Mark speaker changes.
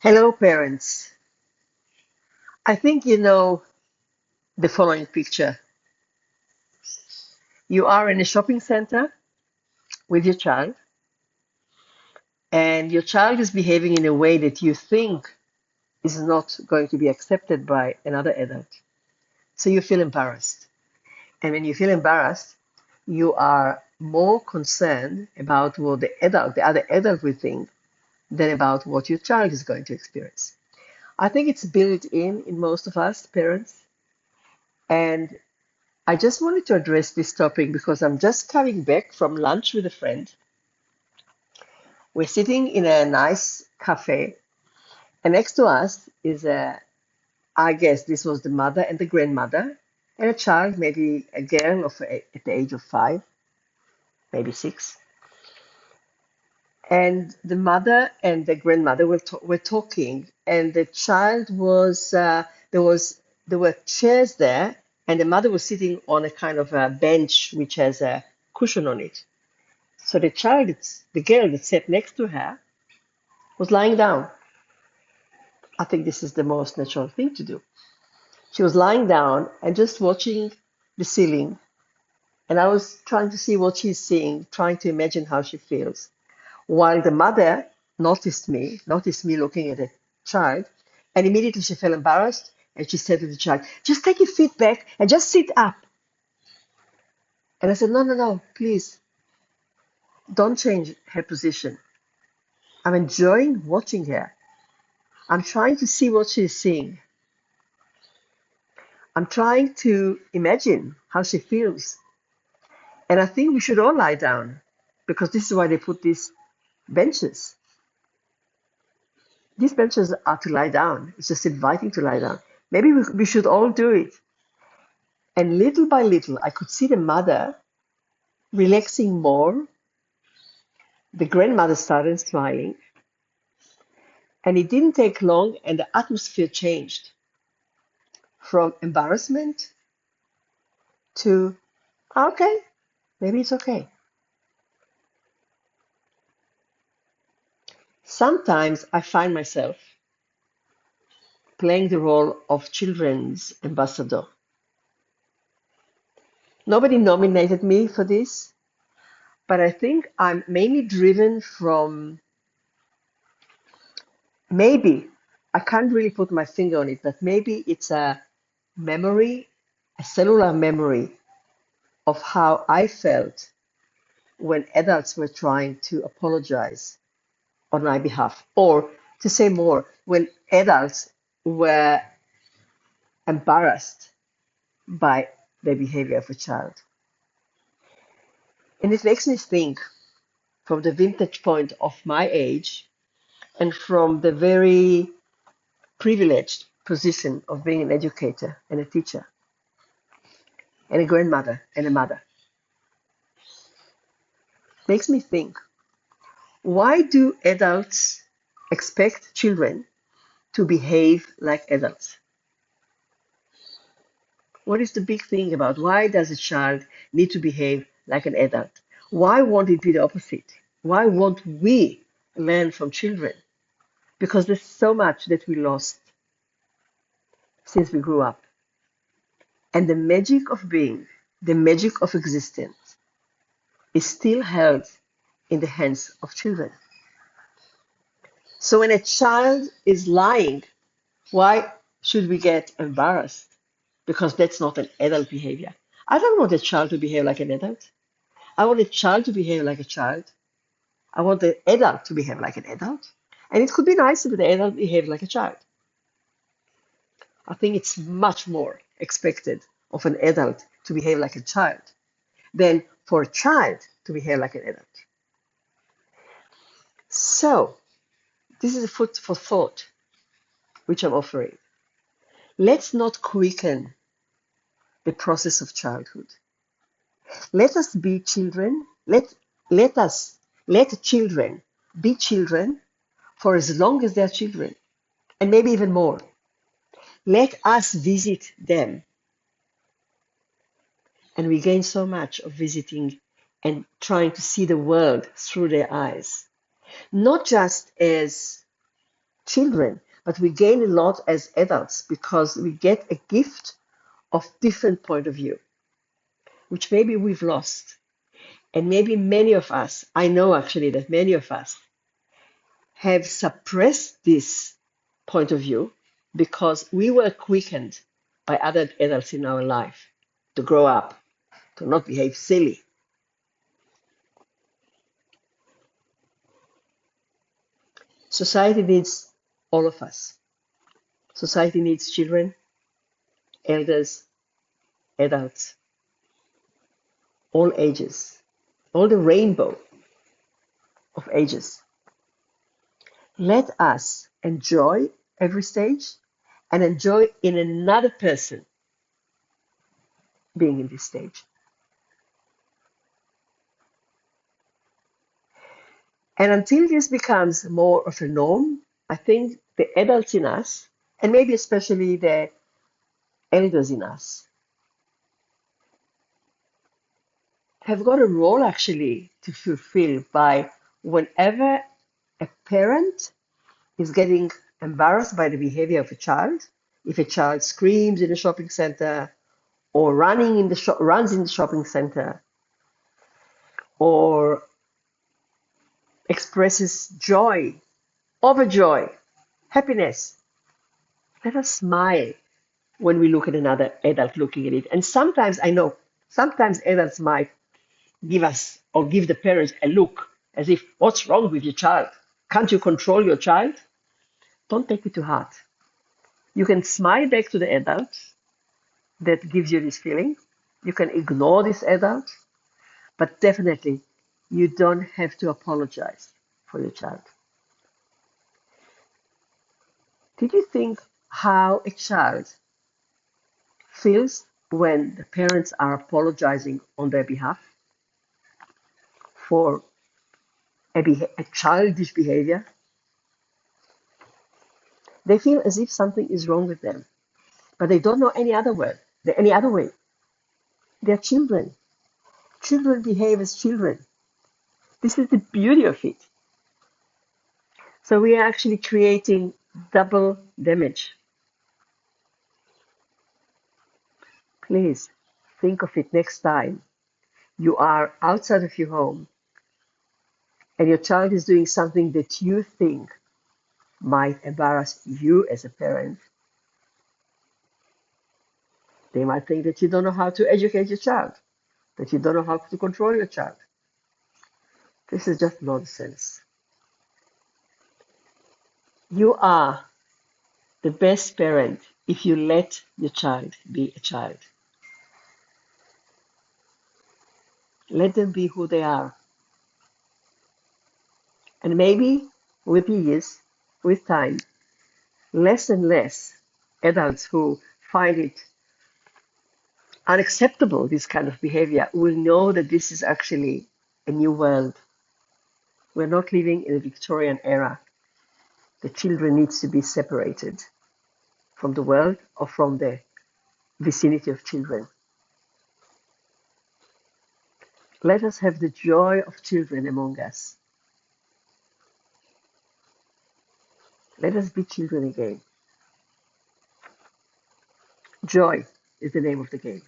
Speaker 1: Hello, parents. I think you know the following picture. You are in a shopping center with your child, and your child is behaving in a way that you think is not going to be accepted by another adult. So you feel embarrassed. And when you feel embarrassed, you are more concerned about what the other adult will think, than about what your child is going to experience. I think it's built in most of us parents. And I just wanted to address this topic because I'm just coming back from lunch with a friend. We're sitting in a nice cafe, and next to us is I guess this was the mother and the grandmother, and a child, maybe a girl at the age of 5, maybe 6. And the mother and the grandmother were talking, and the child was there were chairs there, and the mother was sitting on a kind of a bench which has a cushion on it. So the girl that sat next to her, was lying down. I think this is the most natural thing to do. She was lying down and just watching the ceiling. And I was trying to see what she's seeing, trying to imagine how she feels. While the mother noticed me looking at the child, and immediately she felt embarrassed and she said to the child, just take your feet back and just sit up. And I said, no, no, no, please, don't change her position. I'm enjoying watching her. I'm trying to see what she's seeing. I'm trying to imagine how she feels. And I think we should all lie down because this is why they put these benches. These benches are to lie down. It's just inviting to lie down. Maybe we should all do it. And little by little, I could see the mother relaxing more. The grandmother started smiling. And it didn't take long, and the atmosphere changed from embarrassment to, okay, maybe it's okay. Sometimes I find myself playing the role of children's ambassador. Nobody nominated me for this, but I think I'm mainly driven from maybe, I can't really put my finger on it, but maybe it's a memory, a cellular memory of how I felt when adults were trying to apologize on my behalf, or to say more, when adults were embarrassed by the behavior of a child. And it makes me think from the vintage point of my age and from the very privileged position of being an educator and a teacher and a grandmother and a mother. Makes me think, why do adults expect children to behave like adults? What is the big thing about why does a child need to behave like an adult? Why won't it be the opposite? Why won't we learn from children? Because there's so much that we lost since we grew up. And the magic of being, the magic of existence, is still held in the hands of children. So when a child is lying, why should we get embarrassed? Because that's not an adult behavior. I don't want a child to behave like an adult. I want a child to behave like a child. I want the adult to behave like an adult. And it could be nice if the adult behaved like a child. I think it's much more expected of an adult to behave like a child than for a child to behave like an adult. So, this is a food for thought which I'm offering. Let's not quicken the process of childhood. Let us be children. Let us let children be children for as long as they're children, and maybe even more. Let us visit them, and we gain so much of visiting and trying to see the world through their eyes, not just as children, but we gain a lot as adults because we get a gift of different point of view, which maybe we've lost. And maybe many of us, I know actually that many of us have suppressed this point of view because we were quickened by other adults in our life to grow up, to not behave silly. Society needs all of us. Society needs children, elders, adults, all ages, all the rainbow of ages. Let us enjoy every stage and enjoy in another person being in this stage. And until this becomes more of a norm, I think the adults in us, and maybe especially the elders in us, have got a role actually to fulfill by whenever a parent is getting embarrassed by the behavior of a child, if a child screams in a shopping center or runs in the shopping center or expresses joy, overjoy, happiness, let us smile when we look at another adult looking at it. And sometimes I know, sometimes adults might give us or give the parents a look as if, what's wrong with your child? Can't you control your child? Don't take it to heart. You can smile back to the adult that gives you this feeling. You can ignore this adult, but definitely you don't have to apologize for your child. Did you think how a child feels when the parents are apologizing on their behalf for a childish behavior? They feel as if something is wrong with them, but they don't know any other way. Any other way. They're children. Children behave as children. This is the beauty of it. So we are actually creating double damage. Please think of it next time you are outside of your home and your child is doing something that you think might embarrass you as a parent. They might think that you don't know how to educate your child, that you don't know how to control your child. This is just nonsense. You are the best parent if you let your child be a child. Let them be who they are. And maybe with years, with time, less and less adults who find it unacceptable, this kind of behavior, will know that this is actually a new world. We're not living in a Victorian era. The children needs to be separated from the world or from the vicinity of children. Let us have the joy of children among us. Let us be children again. Joy is the name of the game.